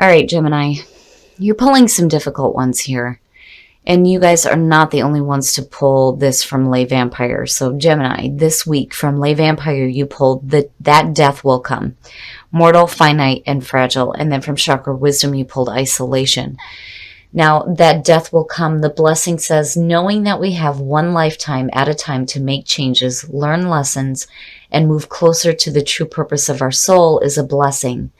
All right, Gemini, you're pulling some difficult ones here. And you guys are not the only ones to pull this from Lay Vampire. So Gemini, this week from Lay Vampire, you pulled that death will come. Mortal, finite, and fragile. And then from Chakra Wisdom, you pulled isolation. Now, that death will come, the blessing says, knowing that we have one lifetime at a time to make changes, learn lessons, and move closer to the true purpose of our soul is a blessing.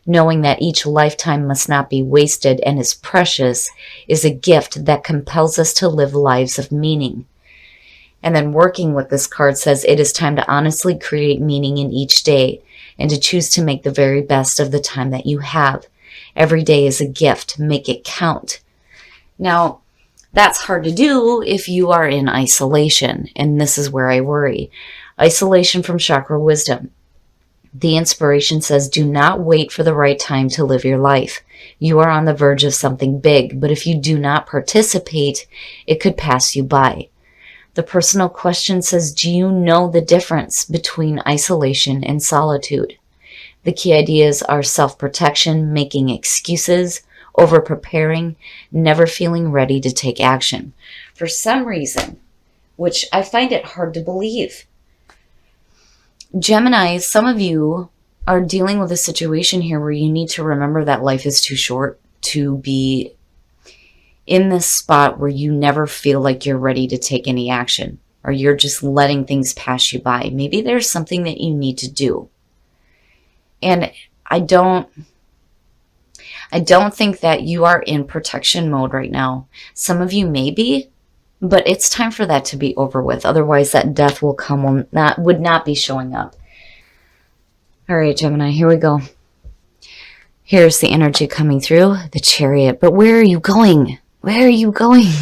Knowing that each lifetime must not be wasted and is precious is a gift that compels us to live lives of meaning. And then working with this card says it is time to honestly create meaning in each day and to choose to make the very best of the time that you have. Every day is a gift. Make it count. Now, that's hard to do if you are in isolation, and this is where I worry. Isolation from Chakra Wisdom. The inspiration says, do not wait for the right time to live your life. You are on the verge of something big, but if you do not participate, it could pass you by. The personal question says, do you know the difference between isolation and solitude? The key ideas are self-protection, making excuses, over-preparing, never feeling ready to take action. For some reason, which I find it hard to believe, Gemini, some of you are dealing with a situation here where you need to remember that life is too short to be in this spot where you never feel like you're ready to take any action, or you're just letting things pass you by. Maybe there's something that you need to do. And I don't think that you are in protection mode right now. Some of you may be, but it's time for that to be over with. Otherwise, that death will come, would not be showing up. All right, Gemini, here we go. Here's the energy coming through, the Chariot. But where are you going? Where are you going?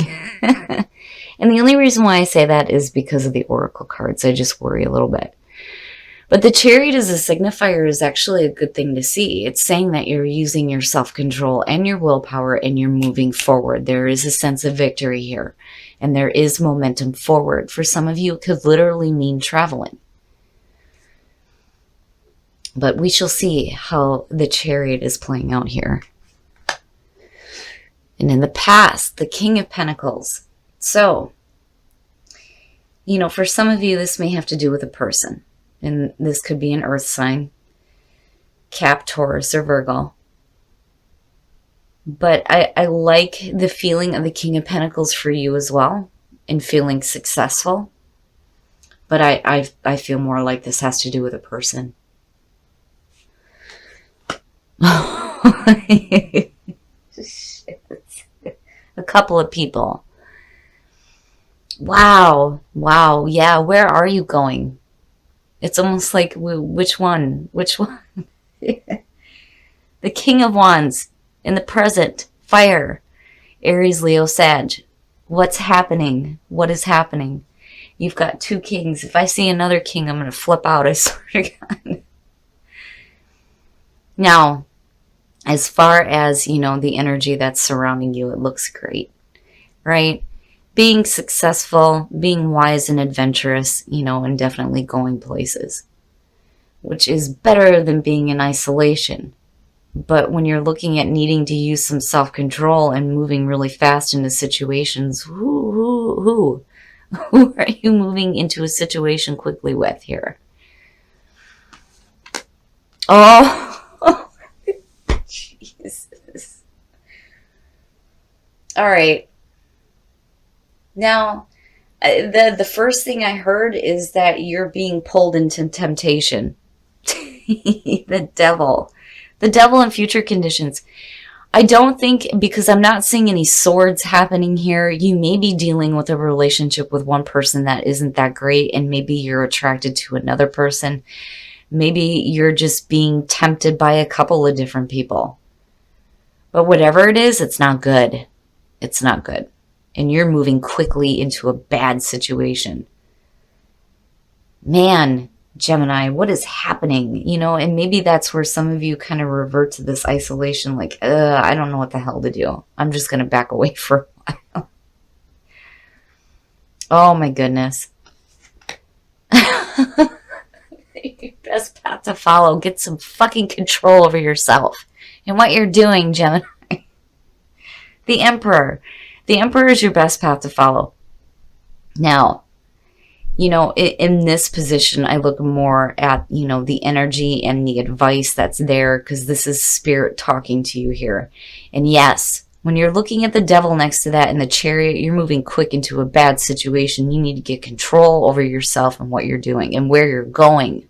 And the only reason why I say that is because of the Oracle cards. I just worry a little bit. But the Chariot as a signifier is actually a good thing to see. It's saying that you're using your self-control and your willpower and you're moving forward. There is a sense of victory here. And there is momentum forward. For some of you, it could literally mean traveling. But we shall see how the Chariot is playing out here. And in the past, the King of Pentacles. So, you know, for some of you, this may have to do with a person. And this could be an earth sign, Cap, Taurus, or Virgo. But I like the feeling of the King of Pentacles for you as well, and feeling successful. But I feel more like this has to do with a person. A couple of people. Wow. Wow. Yeah, where are you going? It's almost like, which one? Which one? The King of Wands in the present. Fire. Aries, Leo, Sag. What's happening? What is happening? You've got two kings. If I see another king, I'm going to flip out. I swear to God. Now, as far as, you know, the energy that's surrounding you, it looks great, right? Being successful, being wise and adventurous, you know, and definitely going places, which is better than being in isolation. But when you're looking at needing to use some self-control and moving really fast into situations, who are you moving into a situation quickly with here? Oh, Jesus. All right. Now, the first thing I heard is that you're being pulled into temptation. The devil. The devil in future conditions. I don't think, because I'm not seeing any swords happening here, you may be dealing with a relationship with one person that isn't that great, and maybe you're attracted to another person. Maybe you're just being tempted by a couple of different people. But whatever it is, it's not good. It's not good. And you're moving quickly into a bad situation. Man, Gemini, what is happening? You know, and maybe that's where some of you kind of revert to this isolation, like, I don't know what the hell to do. I'm just going to back away for a while. Oh my goodness. Your best path to follow. Get some fucking control over yourself. And what you're doing, Gemini, the Emperor. The Emperor is your best path to follow. Now, in this position, I look more at, the energy and the advice that's there, because this is Spirit talking to you here. And yes, when you're looking at the Devil next to that in the Chariot, you're moving quick into a bad situation. You need to get control over yourself and what you're doing and where you're going.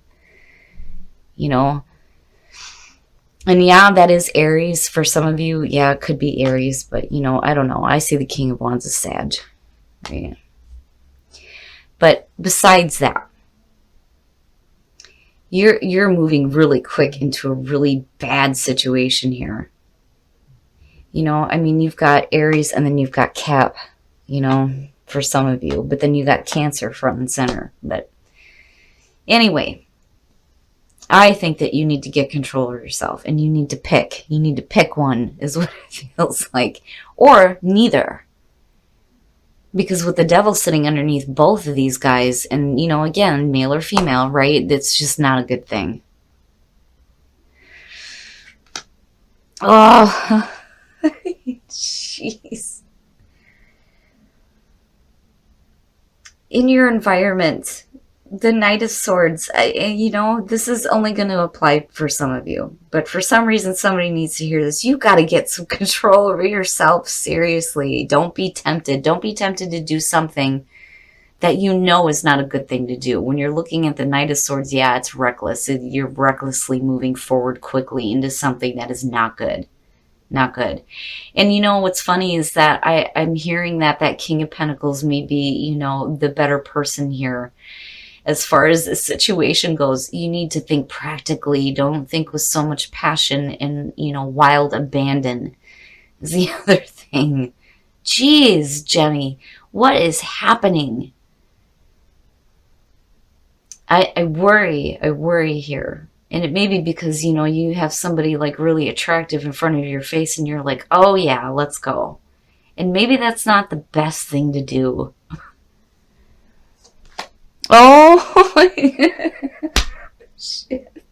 And yeah, that is Aries for some of you. Yeah, it could be Aries, but I don't know. I see the King of Wands as Sag. Right? But besides that, you're moving really quick into a really bad situation here. You've got Aries and then you've got Cap, for some of you. But then you got Cancer front and center. But anyway, I think that you need to get control of yourself and you need to pick. You need to pick one is what it feels like. Or neither. Because with the Devil sitting underneath both of these guys, and, again, male or female, right? That's just not a good thing. Oh, jeez. In your environment, the Knight of Swords, this is only going to apply for some of you. But for some reason, somebody needs to hear this. You got to get some control over yourself. Seriously. Don't be tempted. Don't be tempted to do something that is not a good thing to do. When you're looking at the Knight of Swords, yeah, it's reckless. You're recklessly moving forward quickly into something that is not good. Not good. And what's funny is that I'm hearing that King of Pentacles may be, the better person here. As far as the situation goes, you need to think practically. Don't think with so much passion and, wild abandon is the other thing. Jeez, Jenny, what is happening? I worry here. And it may be because, you have somebody like really attractive in front of your face and you're like, oh yeah, let's go. And maybe that's not the best thing to do. Oh, shit.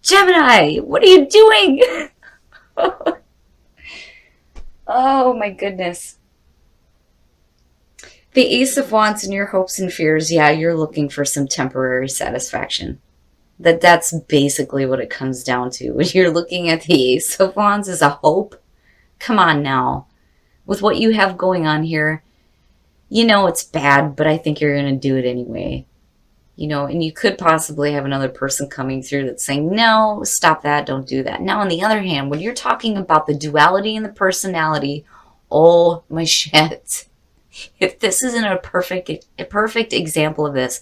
Gemini, what are you doing? Oh, my goodness. The Ace of Wands and your hopes and fears, yeah, you're looking for some temporary satisfaction. That's basically what it comes down to. When you're looking at the Ace of Wands as a hope, come on now. With what you have going on here, it's bad, but I think you're going to do it anyway. And you could possibly have another person coming through that's saying, no, stop that, don't do that. Now, on the other hand, when you're talking about the duality and the personality, oh my shit. If this isn't a perfect example of this,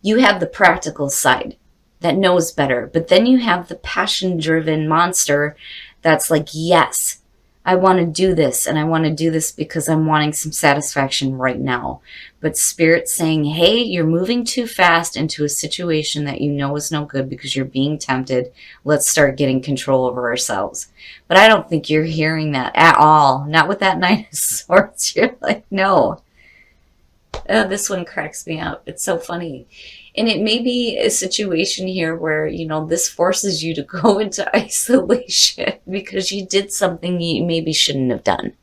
you have the practical side that knows better, but then you have the passion-driven monster that's like, yes, I want to do this, and I want to do this because I'm wanting some satisfaction right now. But Spirit's saying, hey, you're moving too fast into a situation that is no good because you're being tempted. Let's start getting control over ourselves. But I don't think you're hearing that at all. Not with that Knight of Swords. You're like, no. This one cracks me up. It's so funny. And it may be a situation here where, this forces you to go into isolation because you did something you maybe shouldn't have done.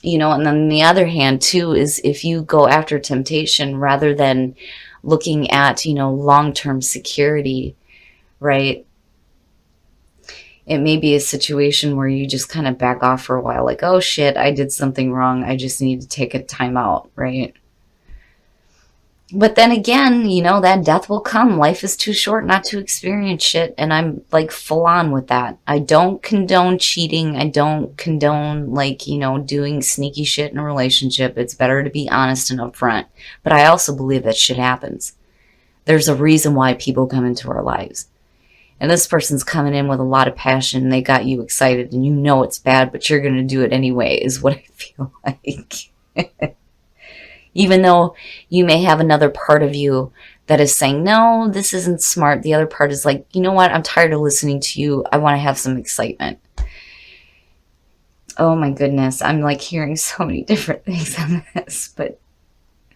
And then on the other hand, too, is if you go after temptation rather than looking at, long-term security, right? It may be a situation where you just kind of back off for a while, like, oh shit, I did something wrong. I just need to take a time out, right? But then again, that death will come. Life is too short not to experience shit. And I'm like full on with that. I don't condone cheating. I don't condone doing sneaky shit in a relationship. It's better to be honest and upfront. But I also believe that shit happens. There's a reason why people come into our lives. And this person's coming in with a lot of passion. And they got you excited and it's bad, but you're going to do it anyway is what I feel like. Even though you may have another part of you that is saying, no, this isn't smart. The other part is like, you know what? I'm tired of listening to you. I want to have some excitement. Oh my goodness. I'm like hearing so many different things on this. But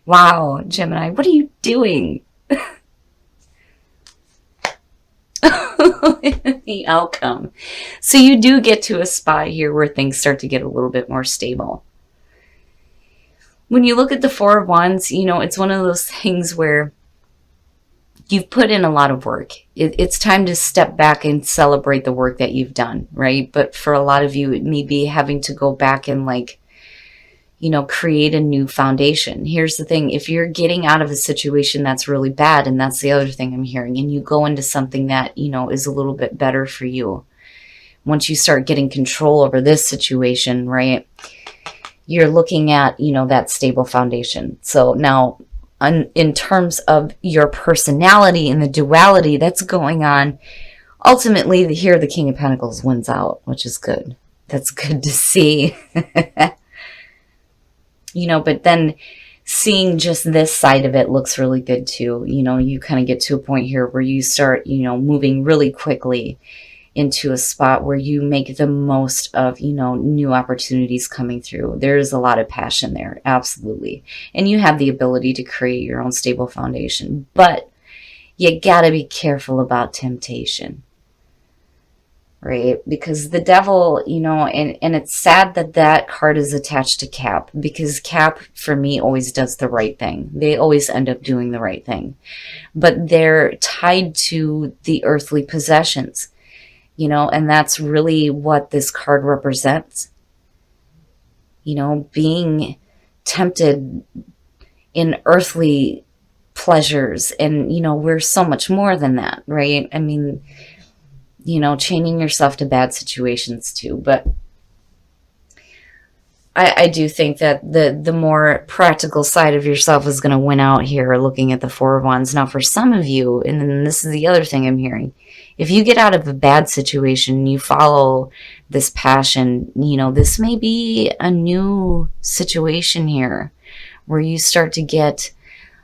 wow, Gemini, what are you doing? the outcome. So you do get to a spot here where things start to get a little bit more stable. When you look at the Four of Wands, it's one of those things where you've put in a lot of work. It's time to step back and celebrate the work that you've done, right? But for a lot of you, it may be having to go back and create a new foundation. Here's the thing. If you're getting out of a situation that's really bad, and that's the other thing I'm hearing, and you go into something that, is a little bit better for you, once you start getting control over this situation, right, you're looking at, that stable foundation. So now, in terms of your personality and the duality that's going on, ultimately, here the King of Pentacles wins out, which is good. That's good to see. But then seeing just this side of it looks really good too. You kind of get to a point here where you start, moving really quickly into a spot where you make the most of, new opportunities coming through. There is a lot of passion there, absolutely. And you have the ability to create your own stable foundation. But you gotta be careful about temptation. Right? Because the devil, and it's sad that card is attached to Cap, because Cap, for me, always does the right thing. They always end up doing the right thing. But they're tied to the earthly possessions, and that's really what this card represents. Being tempted in earthly pleasures, and, we're so much more than that, right? I mean, chaining yourself to bad situations too. But I do think that the more practical side of yourself is going to win out here, looking at the Four of Wands. Now, for some of you, and then this is the other thing I'm hearing, if you get out of a bad situation, you follow this passion, this may be a new situation here where you start to get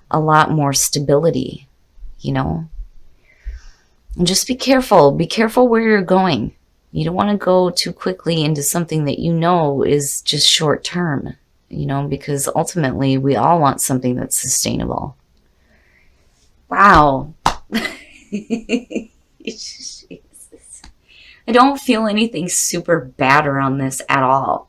a lot more stability, And just be careful. Be careful where you're going. You don't want to go too quickly into something that is just short term, because ultimately we all want something that's sustainable. Wow. Jesus. I don't feel anything super bad around this at all.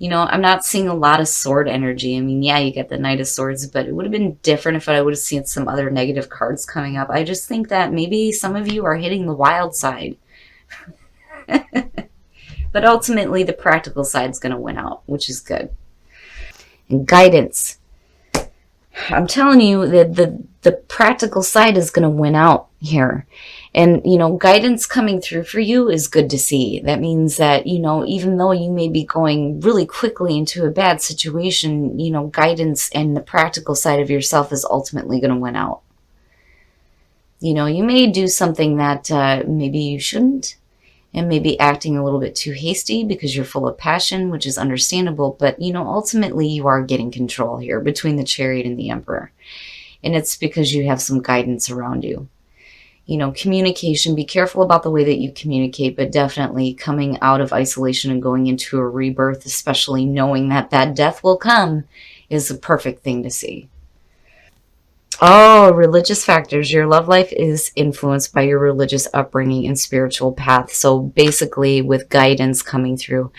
I'm not seeing a lot of sword energy. I mean, yeah, you get the Knight of Swords, but it would have been different if I would have seen some other negative cards coming up. I just think that maybe some of you are hitting the wild side. But ultimately, the practical side is going to win out, which is good. And guidance. I'm telling you that the practical side is going to win out here. And, guidance coming through for you is good to see. That means that, even though you may be going really quickly into a bad situation, guidance and the practical side of yourself is ultimately going to win out. You may do something that maybe you shouldn't, and maybe acting a little bit too hasty because you're full of passion, which is understandable. But, ultimately you are getting control here between the Chariot and the Emperor. And it's because you have some guidance around you. Communication, be careful about the way that you communicate, but definitely coming out of isolation and going into a rebirth, especially knowing that death will come, is a perfect thing to see. Oh, religious factors. Your love life is influenced by your religious upbringing and spiritual path. So basically, with guidance coming through,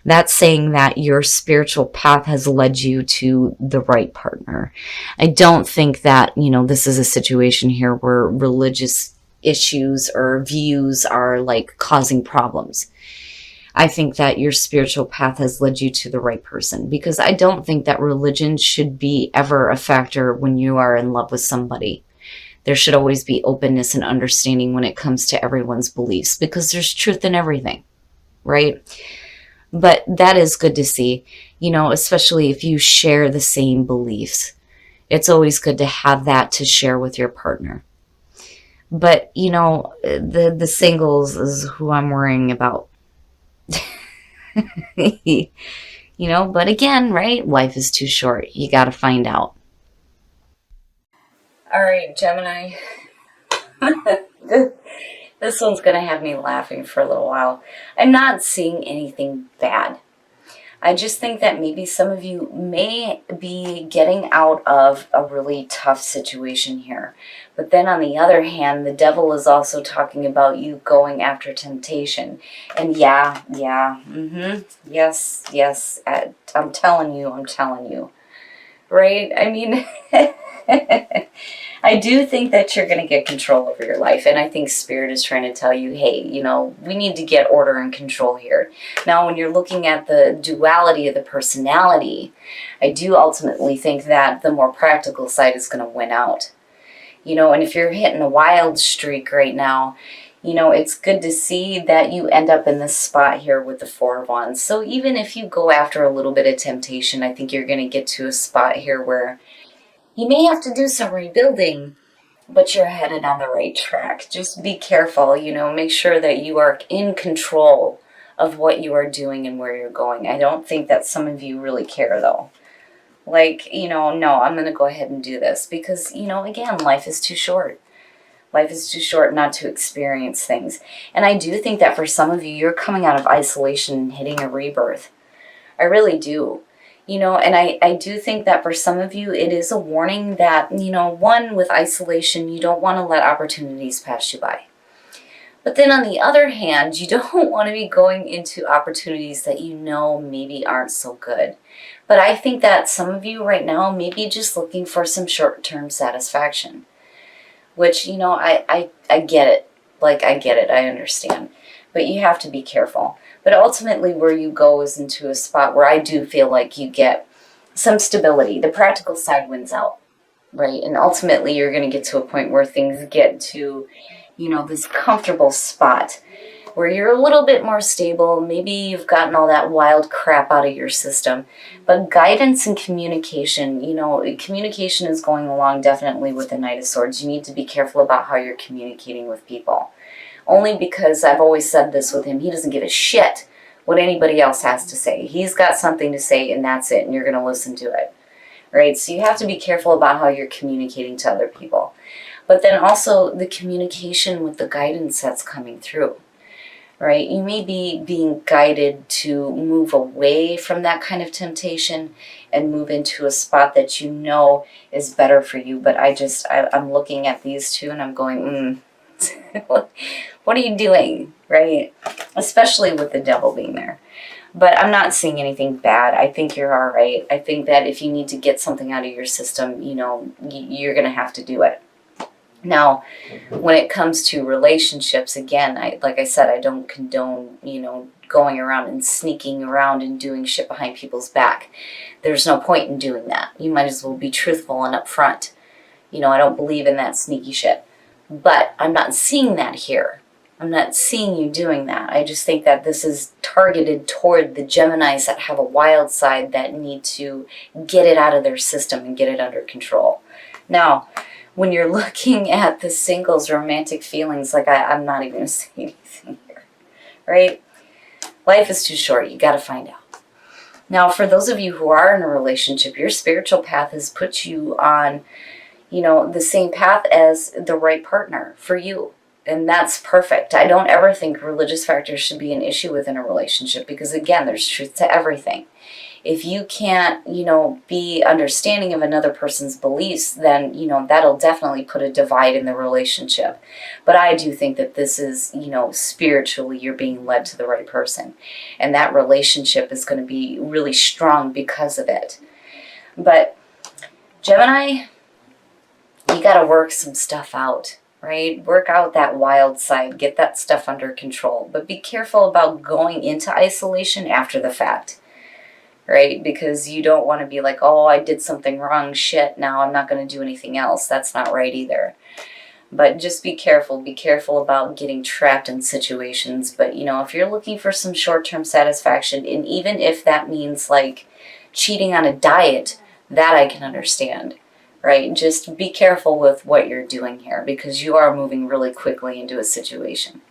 that's saying that your spiritual path has led you to the right partner. I don't think that, this is a situation here where religious issues or views are like causing problems. I think that your spiritual path has led you to the right person, because I don't think that religion should be ever a factor when you are in love with somebody. There should always be openness and understanding when it comes to everyone's beliefs, because there's truth in everything, right? But that is good to see, especially if you share the same beliefs. It's always good to have that to share with your partner. But, the singles is who I'm worrying about. But again, right? Life is too short. You got to find out. All right, Gemini. This one's going to have me laughing for a little while. I'm not seeing anything bad. I just think that maybe some of you may be getting out of a really tough situation here. But then on the other hand, the devil is also talking about you going after temptation. And yes, I'm telling you. Right? I mean, I do think that you're going to get control over your life. And I think Spirit is trying to tell you, hey, we need to get order and control here. Now, when you're looking at the duality of the personality, I do ultimately think that the more practical side is going to win out. And if you're hitting a wild streak right now, it's good to see that you end up in this spot here with the Four of Wands. So even if you go after a little bit of temptation, I think you're going to get to a spot here where you may have to do some rebuilding, but you're headed on the right track. Just be careful, make sure that you are in control of what you are doing and where you're going. I don't think that some of you really care, though. Like, no, I'm going to go ahead and do this because, again, life is too short. Life is too short not to experience things. And I do think that for some of you, you're coming out of isolation and hitting a rebirth. I really do. And I do think that for some of you, it is a warning that, one, with isolation, you don't want to let opportunities pass you by. But then on the other hand, you don't want to be going into opportunities that maybe aren't so good. But I think that some of you right now may be just looking for some short-term satisfaction. Which, I get it. Like, I get it. I understand. But you have to be careful. But ultimately, where you go is into a spot where I do feel like you get some stability. The practical side wins out, right? And ultimately, you're going to get to a point where things get to, this comfortable spot where you're a little bit more stable. Maybe you've gotten all that wild crap out of your system. But guidance and communication, communication is going along definitely with the Knight of Swords. You need to be careful about how you're communicating with people. Only because I've always said this with him, he doesn't give a shit what anybody else has to say. He's got something to say and that's it, and you're going to listen to it. Right? So you have to be careful about how you're communicating to other people. But then also the communication with the guidance that's coming through. Right? You may be being guided to move away from that kind of temptation and move into a spot that is better for you. But I'm looking at these two and I'm going, what are you doing? Right? Especially with the devil being there. But I'm not seeing anything bad. I think you're all right. I think that if you need to get something out of your system, you're going to have to do it. Now, when it comes to relationships, again, like I said, I don't condone, going around and sneaking around and doing shit behind people's back. There's no point in doing that. You might as well be truthful and upfront. I don't believe in that sneaky shit. But I'm not seeing that here. I'm not seeing you doing that. I just think that this is targeted toward the Geminis that have a wild side that need to get it out of their system and get it under control. Now, when you're looking at the singles romantic feelings, like I'm not even going to say anything here, right? Life is too short. You got to find out. Now, for those of you who are in a relationship, your spiritual path has put you on, the same path as the right partner for you. And that's perfect. I don't ever think religious factors should be an issue within a relationship because, again, there's truth to everything. If you can't, be understanding of another person's beliefs, then, that'll definitely put a divide in the relationship. But I do think that this is, spiritually, you're being led to the right person. And that relationship is going to be really strong because of it. But Gemini, you got to work some stuff out, right? Work out that wild side, get that stuff under control. But be careful about going into isolation after the fact. Right? Because you don't want to be like, oh, I did something wrong, shit, now I'm not going to do anything else. That's not right either. But just be careful. Be careful about getting trapped in situations. But, if you're looking for some short-term satisfaction, and even if that means like cheating on a diet, that I can understand. Right? Just be careful with what you're doing here because you are moving really quickly into a situation.